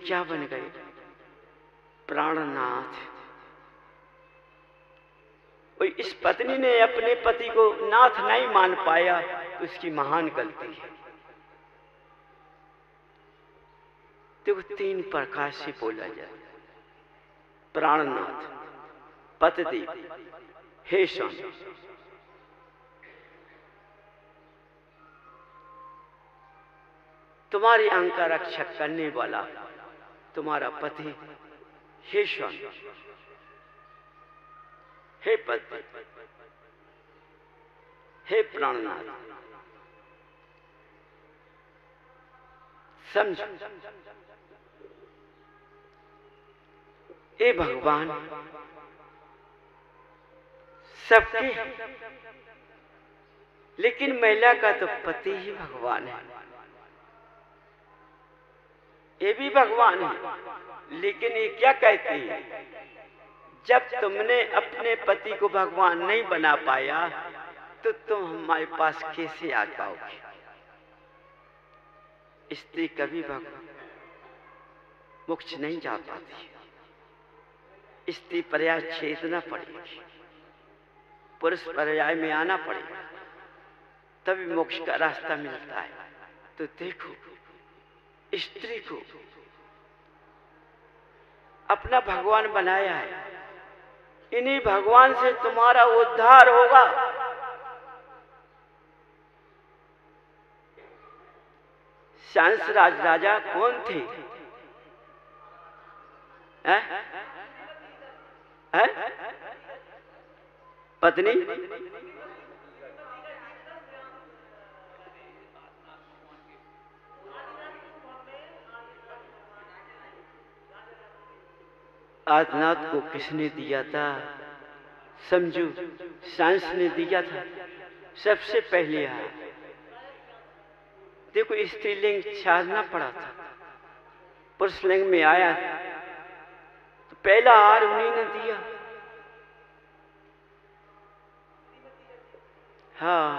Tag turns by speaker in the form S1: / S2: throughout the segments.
S1: क्या बन गए? प्राणनाथ। और इस पत्नी ने अपने पति को नाथ नहीं मान पाया तो उसकी महान गलती है। देखो, 3 प्रकार से बोला जाए। प्राणनाथ, पतिदेव, हे स्वामी। तुम्हारी अंग का रक्षक करने वाला तुम्हारा पति, हे स्वामी, हे पति, हे प्राणनाथ, समझो। ए भगवान सबके, लेकिन महिला का तो पति ही भगवान है। ये भी भगवान है, लेकिन ये क्या कहती है? जब तुमने अपने पति को भगवान नहीं बना पाया तो तुम हमारे पास कैसे आ पाओगे? स्त्री कभी भगवान मोक्ष नहीं जा पाती। स्त्री पर्याय छेदना पड़ेगी, पुरुष पर्याय में आना पड़ेगा, तभी मोक्ष का रास्ता मिलता है। तो देखो, स्त्री को अपना भगवान बनाया है। इन्हीं भगवान से तुम्हारा उद्धार होगा। सांसराज राजा कौन थे? पत्नी आदिनाथ को किसने दिया था? समझो, सांस ने दिया था सबसे पहले। देखो, स्त्रीलिंग छाड़ना पड़ा था, पुरुषलिंग में आया तो पहला हार उन्हीं ने दिया। हाँ,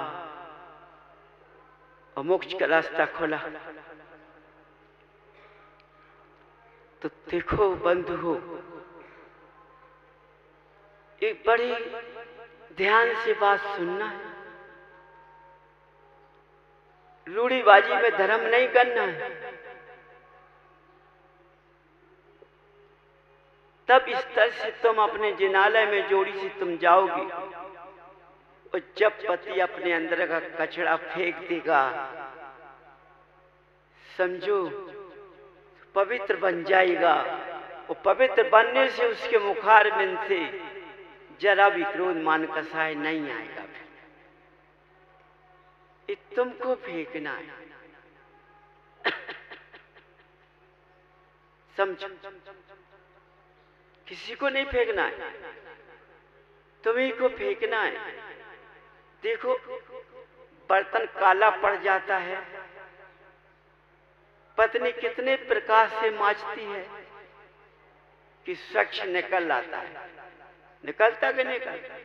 S1: और मोक्ष का रास्ता खोला। तो देखो बंधु, एक बड़ी ध्यान से बात सुनना है। रूढ़ीबाजी में धर्म नहीं करना है। तब इस तरह से तुम अपने जिनालय में जोड़ी से तुम जाओगी, और जब पति अपने अंदर का कचरा फेंक देगा, समझो पवित्र बन जाएगा। और पवित्र बनने से उसके मुखार में से जरा भी क्रोध मान कसाय नहीं आएगा। ये तुमको फेंकना है। समझो, किसी को नहीं फेंकना है, तुम्ही को फेंकना है। देखो, बर्तन काला पड़ जाता है, पत्नी कितने प्रकार से मांजती है कि स्वच्छ निकल आता है। निकलता कि निकलता?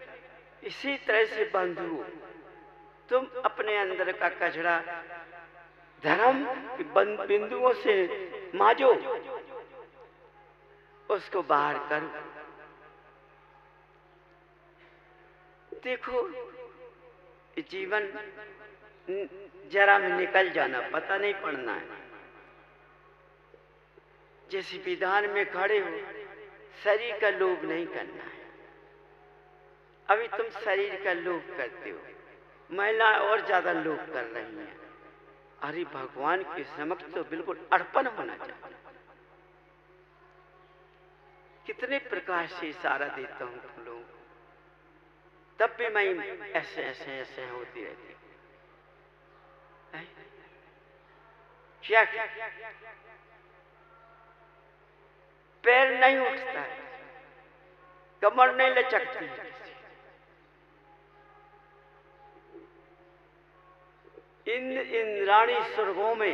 S1: इसी तरह से बंधु, तुम अपने अंदर का कचरा धर्म के बिंदुओं से मांजो, उसको बाहर करो। देखो, जीवन जरा में निकल जाना, पता नहीं पड़ना है। जैसे विधान में खड़े हो, शरीर का लोभ नहीं करना है। अभी तुम शरीर का लोभ करते हो, महिलाएं और ज्यादा लोभ कर रही हैं। अरे भगवान के समक्ष तो बिल्कुल अर्पण होना चाहिए। कितने प्रकार से इशारा देता हूं तुम लोग, तब भी मैं ऐसे ऐसे ऐसे होती रहती है। क्या पैर नहीं उठता है, कमर नहीं लचकती है। इंद्राणी स्वर्गों में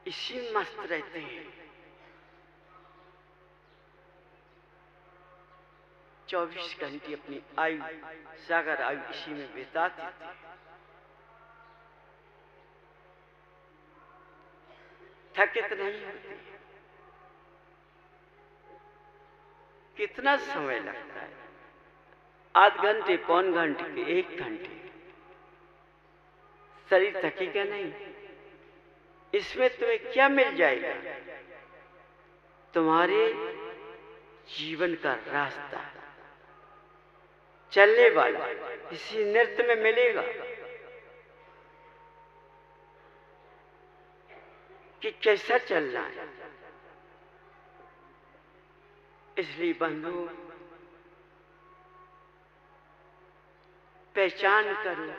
S1: इसी मस्त रहते हैं। 24 घंटे अपनी आयु, सागर आयु इसी में बिताती थी। थकित नहीं होती। कितना समय लगता है? आध घंटे, पौन घंटे, 1 घंटे। शरीर थकेगा नहीं। इसमें तुम्हें क्या मिल जाएगा? तुम्हारे जीवन का रास्ता, चलने वाला इसी नृत्य में मिलेगा कि कैसा चलना है। इसलिए बंधु, पहचान करो,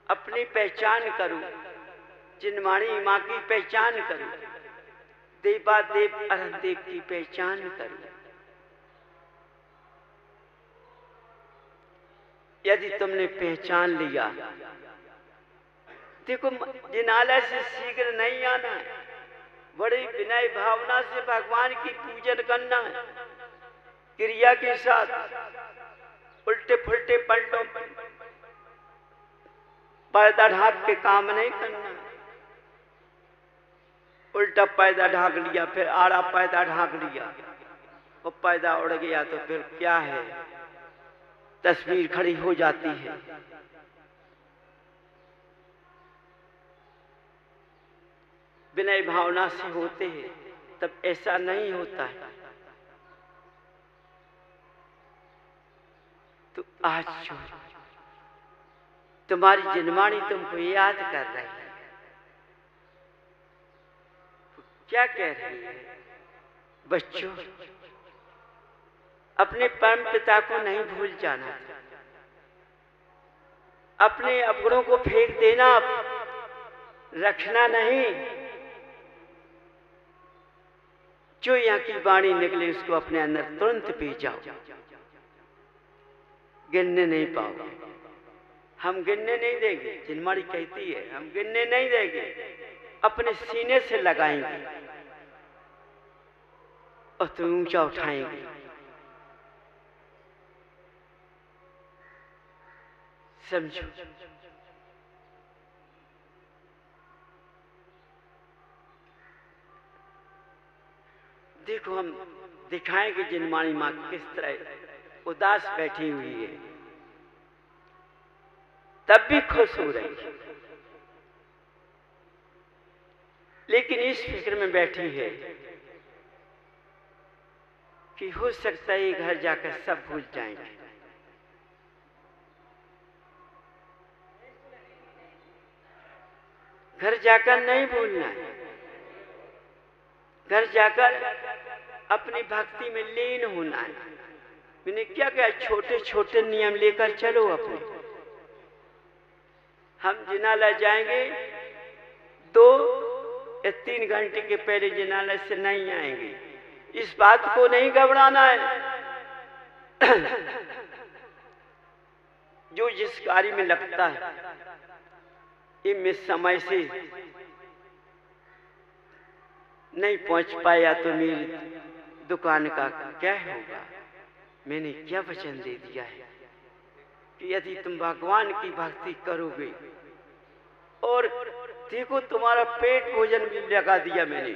S1: अपनी पहचान करो, जिनवाणी माँ की पहचान करो, देवादेव अरहदेव की पहचान करो। यदि तुमने पहचान लिया, देखो जिनालय से शीघ्र नहीं आना है, बड़ी विनय भावना से भगवान की पूजन करना है, क्रिया के साथ। उल्टे फुलटे पलटों पर्दा ढाक के काम नहीं करना। उल्टा पर्दा ढाक लिया, फिर आड़ा पर्दा ढाक लिया, और पर्दा उड़ गया तो फिर क्या है? तस्वीर खड़ी हो जाती है। विनय भावना से होते हैं तब ऐसा नहीं होता है। तो आज जो तुम्हारी जिनवाणी तुमको याद कर रही है, क्या कह रही है? बच्चों, अपने परम पिता को नहीं भूल जाना, अपने अवगुणों को फेंक देना, रखना नहीं। जो यहाँ की वाणी निकले उसको अपने अंदर तुरंत पी जाओ। गिनने नहीं पाओगे। हम गिनने नहीं देंगे। जिनवाणी कहती है हम गिनने नहीं देंगे, अपने सीने से लगाएंगे और तुम ऊंचा उठाएंगे। समझो, देखो हम दिखाएंगे जिनवाणी माँ किस तरह उदास बैठी हुई है, तब भी खुश हो रही है, लेकिन इस फिक्र में बैठी है कि हो सकता है घर जाकर सब भूल जाएंगे। घर जाकर नहीं भूलना है। घर जाकर अपनी भक्ति में लीन होना है। मैंने क्या कहा? छोटे छोटे नियम लेकर चलो अपने। हम जिनालय जाएंगे 2 या 3 घंटे के पहले जिनालय से नहीं आएंगे। इस बात को नहीं घबराना है। जो जिस कार्य में लगता है, इनमें समय से नहीं पहुंच पाया तो मेरी दुकान का क्या होगा? मैंने क्या वचन दे दिया है कि यदि तुम भगवान की भक्ति करोगे, और देखो तुम्हारा पेट भोजन भी लगा दिया मैंने।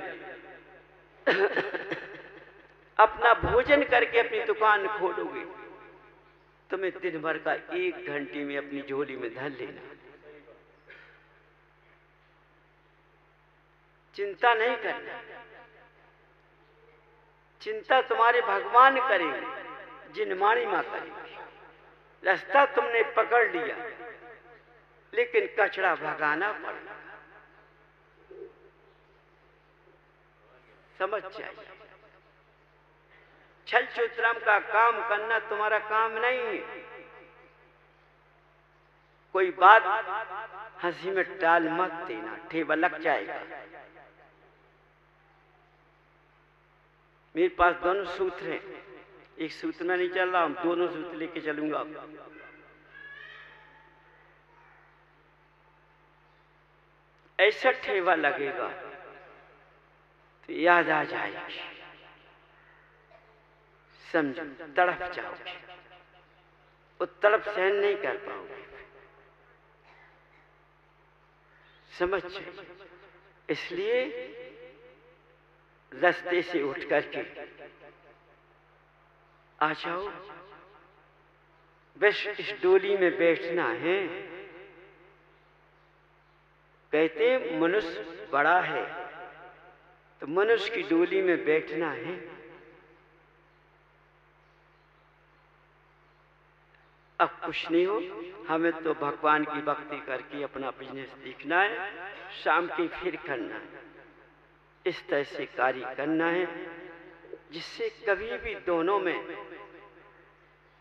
S1: अपना भोजन करके अपनी दुकान खोलोगे, तुम्हें दिन भर का 1 घंटे में अपनी झोली में धर लेना। चिंता नहीं करना। चिंता तुम्हारे भगवान करेंगे, जिनवाणी माँ करेंगे। रास्ता तुमने पकड़ लिया, लेकिन कचरा भगाना पड़ेगा। समझ जाइए, छल छुतराम का काम करना तुम्हारा काम नहीं है। कोई बात हंसी में टाल मत देना, ठेवा लग जाएगा। मेरे पास दोनों सूत्र हैं, एक सूत्र में नहीं चल रहा, हम दोनों सूत्र लेके चलूंगा। ऐसा ठेवा लगेगा तो याद आ जाएगी, समझो, तड़प जाओगे, वो तड़प सहन नहीं कर पाओगे। समझ जाइए, इसलिए रास्ते से उठ करके आ जाओ, बस इस डोली में बैठना है। कहते मनुष्य बड़ा है तो मनुष्य की डोली में बैठना है। अब कुछ नहीं हो, हमें तो भगवान की भक्ति करके अपना बिजनेस देखना है, शाम की फिर करना है। इस तरह से कार्य करना है जिससे कभी भी दोनों में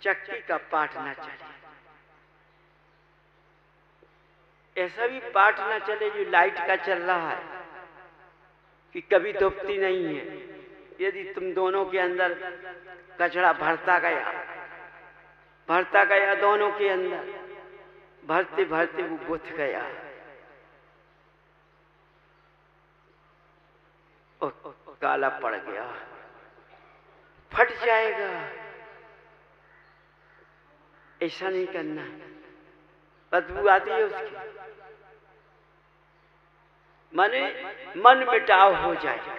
S1: चक्की का पाठ ना चले। ऐसा भी पाठ ना चले जो लाइट का चल रहा है कि कभी धुपती नहीं है। यदि तुम दोनों के अंदर कचरा भरता गया दोनों के अंदर, भरते भरते वो बुझ गया और काला पड़ गया, फट जाएगा। ऐसा नहीं करना, बदबू आती है उसकी, माने मन मिटाव हो जाएगा।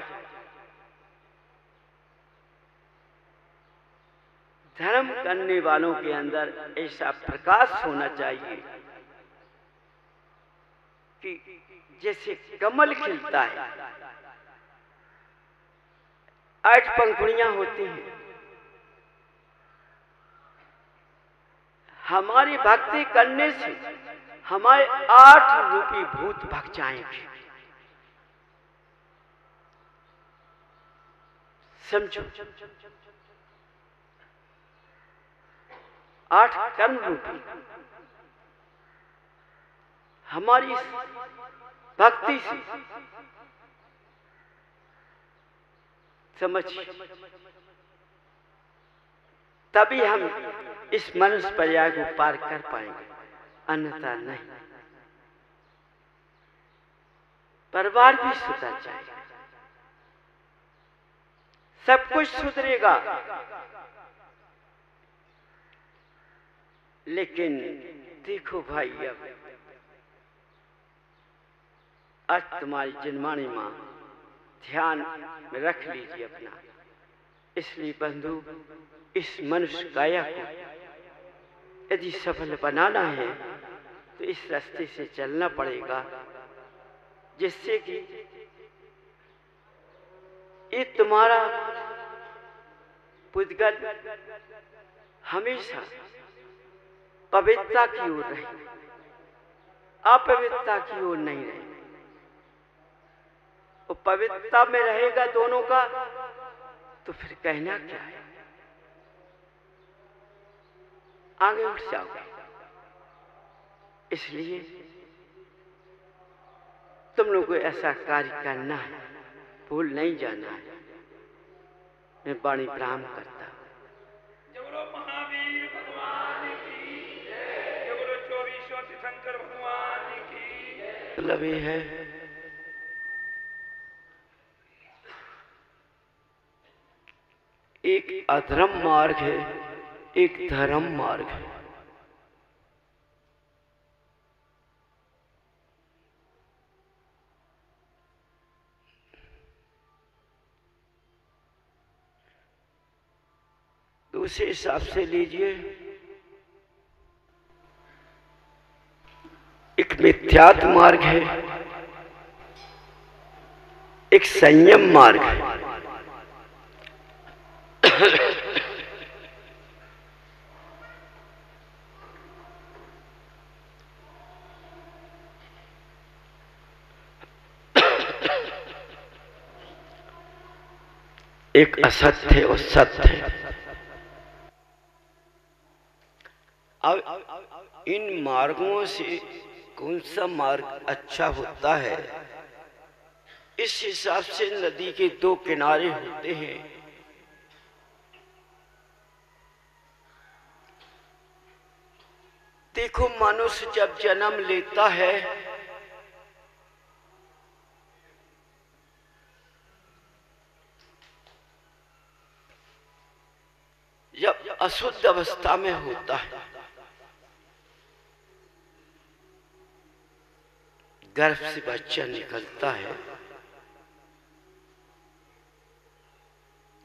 S1: धर्म करने वालों के अंदर ऐसा प्रकाश होना चाहिए कि जैसे कमल खिलता है, 8 पंखुड़ियां होती हैं। हमारी भक्ति करने से हमारे 8 रूपी भूत भग जाएंगे। समझो, 8 कर्म रूपी हमारी भक्ति से समझ, तभी हम इस मनुष्य पर्याय को पार कर पाएंगे, अन्यथा नहीं। परिवार भी सुधर जाएगा, सब कुछ सुधरेगा। लेकिन देखो भाई, अब तुम्हारी जन्मानी माँ ध्यान में रख लीजिए अपना। इसलिए बंधु, इस मनुष्य काया को यदि सफल बनाना है तो इस रास्ते से चलना पड़ेगा, जिससे कि ये तुम्हारा पुद्गल हमेशा पवित्रता की ओर रहे, अपवित्रता की ओर नहीं रहे। वो पवित्रता में रहेगा दोनों का, तो फिर कहना क्या है, आगे उठ जाओगे। इसलिए तुम लोग को ऐसा कार्य करना है, भूल नहीं जाना है। मैं वाणी प्रणाम करता हूँ।
S2: महावीर भगवान की जय, बोलो 24 तीर्थंकर भगवान की जय।
S1: मतलब ये है, एक अधर्म मार्ग है, एक धर्म मार्ग है। दूसरे हिसाब से लीजिए, एक मिथ्यात्व मार्ग है, एक संयम मार्ग है। एक असत्य और सत्य है। अब इन मार्गों से कौन सा मार्ग अच्छा होता है, इस हिसाब से नदी के 2 किनारे होते हैं। देखो, मनुष्य जब जन्म लेता है जब अशुद्ध अवस्था में होता है, गर्भ से बच्चा निकलता है,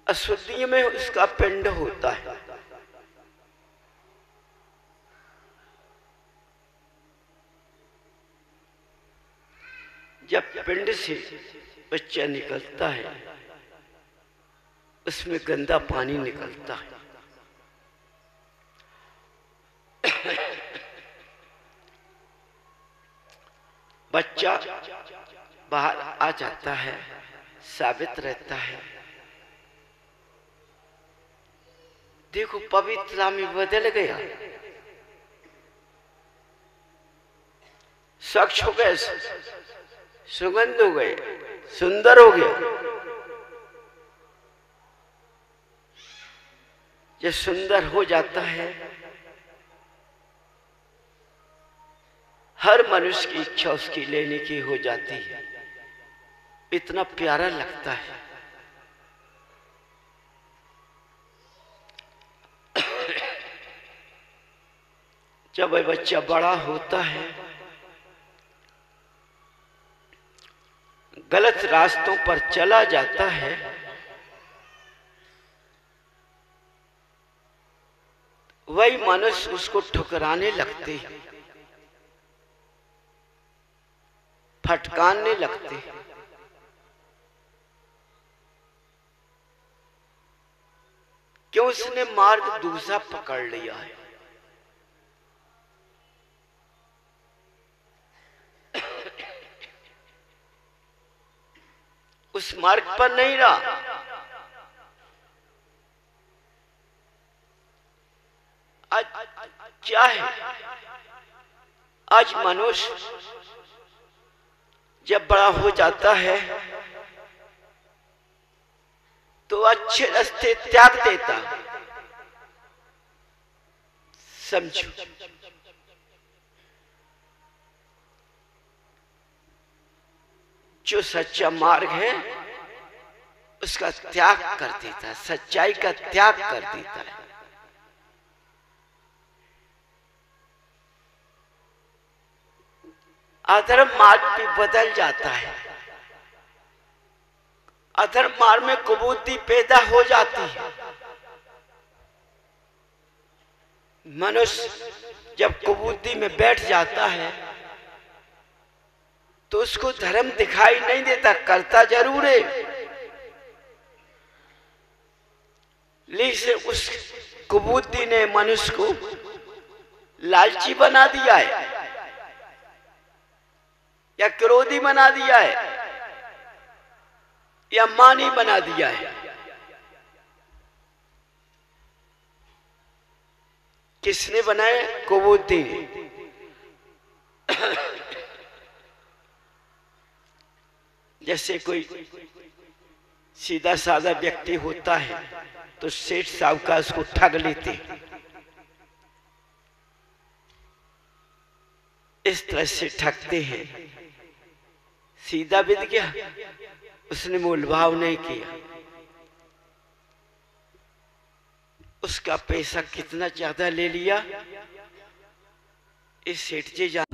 S1: अशुद्धि में उसका पिंड होता है। जब पिंड से बच्चा निकलता है उसमें गंदा पानी निकलता है। बच्चा बाहर आ जाता है, साबित रहता है। देखो पवित्रता में बदल गया, स्वच्छ हो गए, सुगंध हो गए, सुंदर हो गया। जब सुंदर हो जाता है, हर मनुष्य की इच्छा उसकी लेने की हो जाती है। इतना प्यारा लगता है। जब वह बच्चा बड़ा होता है, गलत रास्तों पर चला जाता है, वही मनुष्य उसको ठुकराने लगते हैं, फटकारने लगते हैं। क्यों? उसने मार्ग दूसरा पकड़ लिया है। उस मार्ग पर नहीं रहा। आज क्या है? आज मनुष्य जब बड़ा हो जाता है तो अच्छे रास्ते त्याग देता। समझो, जो सच्चा मार्ग है उसका त्याग कर देता है, सच्चाई का त्याग कर देता है। अधर्म मार्ग भी बदल जाता है। अधर्म मार्ग में कुबूती पैदा हो जाती है। मनुष्य जब कुबूती में बैठ जाता है तो उसको धर्म दिखाई नहीं देता, करता जरूर है, लेकिन उस कुबूती ने मनुष्य को लालची बना दिया है या क्रोधी बना दिया है या मानी बना दिया है। किसने बनाया? कुबूती ने। जैसे कोई सीधा साधा व्यक्ति होता है तो सेठ साहूकार उसको ठग लेते, इस तरह से ठगते हैं। सीधा बिद गया, उसने मोल भाव नहीं किया, उसका पैसा कितना ज्यादा ले लिया, इस सेठ जी जान